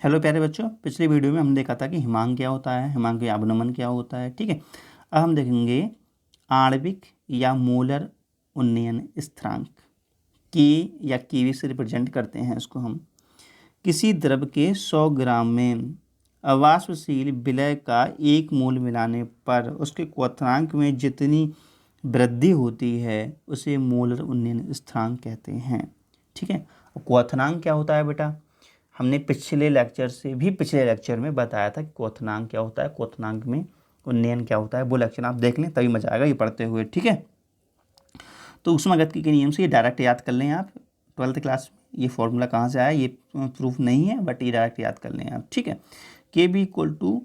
Hello प्यारे बच्चों, पिछले वीडियो में हमने देखा था कि हिमांक क्या होता है, हिमांक या अवनमन क्या होता है। ठीक है, अब हम देखेंगे आणविक या मोलर उन्नयन स्थिरांक। के या केवी से रिप्रेजेंट करते हैं इसको हम। किसी द्रव के 100 ग्राम में अवाष्पशील विलय का 1 मोल मिलाने पर उसके क्वथनांक में जितनी वृद्धि होती है उसे मोलर उन्नयन स्थिरांक कहते हैं। ठीक है, क्वथनांक क्या होता है बेटा, हमने पिछले लेक्चर में बताया था कि क्वथनांक क्या होता है, क्वथनांक में उन्नयन क्या होता है। वो लेक्चर आप देख लें तभी मजा आएगा ये पढ़ते हुए। ठीक है, तो ऊष्मागतिकी के नियम से ये डायरेक्ट याद कर लें आप 12th क्लास में। ये फॉर्मूला कहाँ से आया ये प्रूफ नहीं है, बट ये डायरेक्ट याद कर लें आप। ठीक है, k be equal to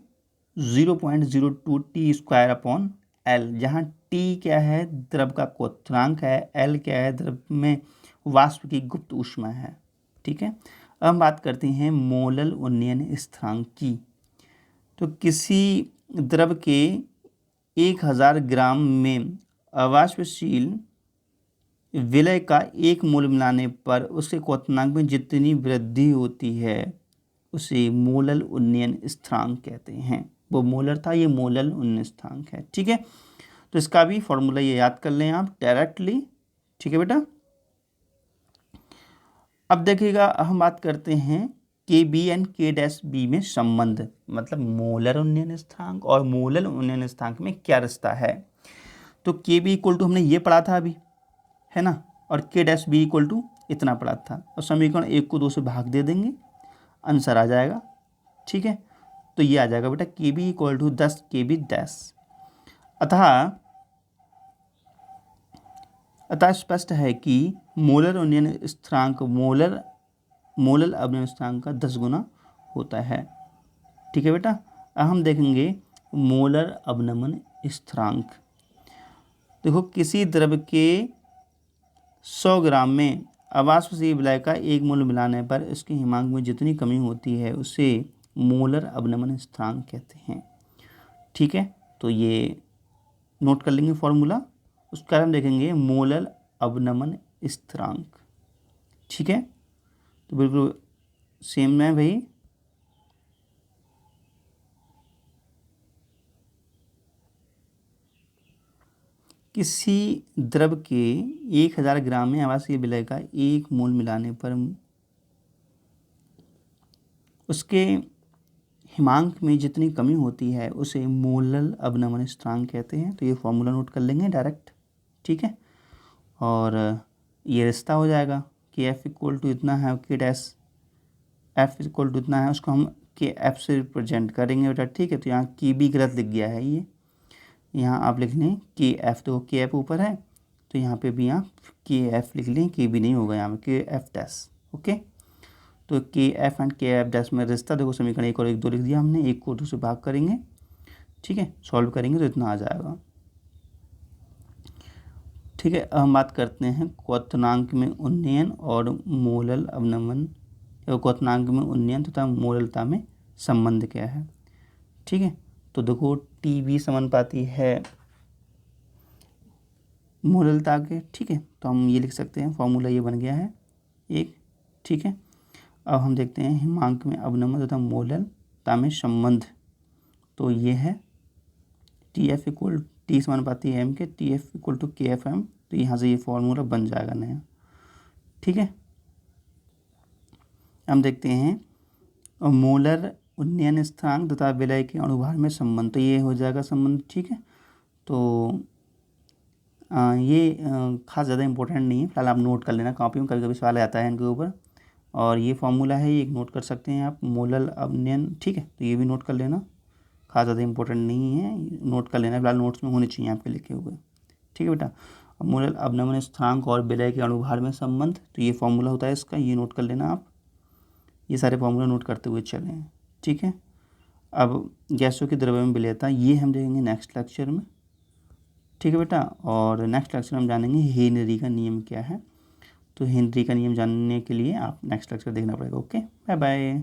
0.02 T square upon L, जहाँ टी क्या है द्रव का क्वथनांक है, एल क्या है द्रव में वाष्प की गुप्त ऊष्मा है। ठीक है, अब हम बात करते हैं मोलल उन्नयन स्थिरांक की। तो किसी द्रव के 1000 ग्राम में अवाष्पशील विलय का 1 मोल मिलाने पर उसके क्वथनांक में जितनी वृद्धि होती है उसे मोलल उन्नयन स्थिरांक कहते हैं। वो मोलर था, ये मोलल उन्नयन स्थिरांक है। ठीक है, तो इसका भी फॉर्मूला ये याद कर लें आप डायरेक्टली। ठीक है बेटा, अब देखिएगा हम बात करते हैं के बी एंड के डैश बी में संबंध, मतलब मोलर उन्नयन स्थिरांक और मोलल उन्नयन स्थिरांक में क्या रिश्ता है। तो के बी इक्वल टू हमने ये पढ़ा था अभी, है ना, और के डैश बी इक्वल टू इतना पढ़ा था, और समीकरण 1 को 2 से भाग दे देंगे, आंसर आ जाएगा। ठीक है, तो ये आ जाएगा बेटा के बी इक्वल टू 10 के बी डैश। अतः स्पष्ट है कि मोलर उन्नयन स्थिरांक मोलल अवनमन स्थिरांक का 10 गुना होता है। ठीक है बेटा, अब हम देखेंगे मोलर अवनमन स्थिरांक। देखो, किसी द्रव के 100 ग्राम में अवाष्पशील विलय का 1 मोल मिलाने पर इसके हिमांक में जितनी कमी होती है उसे मोलर अवनमन स्थिरांक कहते हैं। ठीक है, तो ये नोट कर लेंगे फॉर्मूला। उसका हम देखेंगे मोलर अवनमन स्थिरांक। ठीक है, तो बिल्कुल सेम है भाई। किसी द्रव के 1000 ग्राम में आवासीय विलय का 1 मोल मिलाने पर उसके हिमांक में जितनी कमी होती है उसे मोलल अवनमन स्थिरांक कहते हैं। तो ये फॉर्मूला नोट कर लेंगे डायरेक्ट। ठीक है, और ये रिश्ता हो जाएगा कि एफ इक्वल टू इतना है, के डैश एफ इक्वल टू इतना है, उसको हम के एफ से रिप्रेजेंट करेंगे बेटा। ठीक है, तो यहाँ की भी गलत लिख गया है, ये यहाँ आप लिख लें के एफ, तो के एफ ऊपर है तो यहाँ पे भी आप के एफ लिख लें, के भी नहीं होगा यहाँ पे के एफ डैश। ओके, तो के एफ एंड के एफ डैश में रिश्ता देखो, समीकरण 1 और 1 2 लिख दिया हमने, 1 को 2 से भाग करेंगे। ठीक है, सॉल्व करेंगे तो इतना आ जाएगा। ठीक है, अब हम बात करते हैं क्वथनांक में उन्नयन और मोलल अवनमन, क्वथनांक में उन्नयन तथा मोललता में संबंध क्या है। ठीक है, तो देखो टी बी समानुपाती है मोललता के। ठीक है, तो हम ये लिख सकते हैं, फॉर्मूला ये बन गया है एक। ठीक है, अब हम देखते हैं हिमांक में अवनमन तथा मोललता में संबंध। तो ये है टी एफ इक्वल टी समानुपाती है एम के, टी एफ इक्वल टू के एफ एम। तो यहाँ से ये फॉर्मूला बन जाएगा नया। ठीक है, हम देखते हैं मोलर उन्नयन स्थिरांक तथा विलय के अणुभार में संबंध। तो ये हो जाएगा संबंध। ठीक है, तो ये खास ज़्यादा इंपॉर्टेंट नहीं है, फिलहाल आप नोट कर लेना कॉपी में, कभी कभी सवाल आता है इनके ऊपर। और ये फॉर्मूला है, ये नोट कर सकते हैं आप, मोलल अवनयन। ठीक है, तो ये भी नोट कर लेना, खास ज़्यादा इंपॉर्टेंट नहीं है, नोट कर लेना, फिलहाल नोट्स में होने चाहिए आपके लिखे हुए। ठीक है बेटा, मोलल अवनमन स्थिरांक और विलय के अणुभार में संबंध, तो ये फॉर्मूला होता है इसका, ये नोट कर लेना आप, ये सारे फॉर्मूला नोट करते हुए चलें। ठीक है, अब गैसों की द्रव्यमान विलयता ये हम देखेंगे नेक्स्ट लेक्चर में। ठीक है बेटा, और नेक्स्ट लेक्चर में हम जानेंगे हेनरी का नियम क्या है। तो हेनरी का नियम जानने के लिए आप नेक्स्ट लेक्चर देखना पड़ेगा। Okay, bye bye.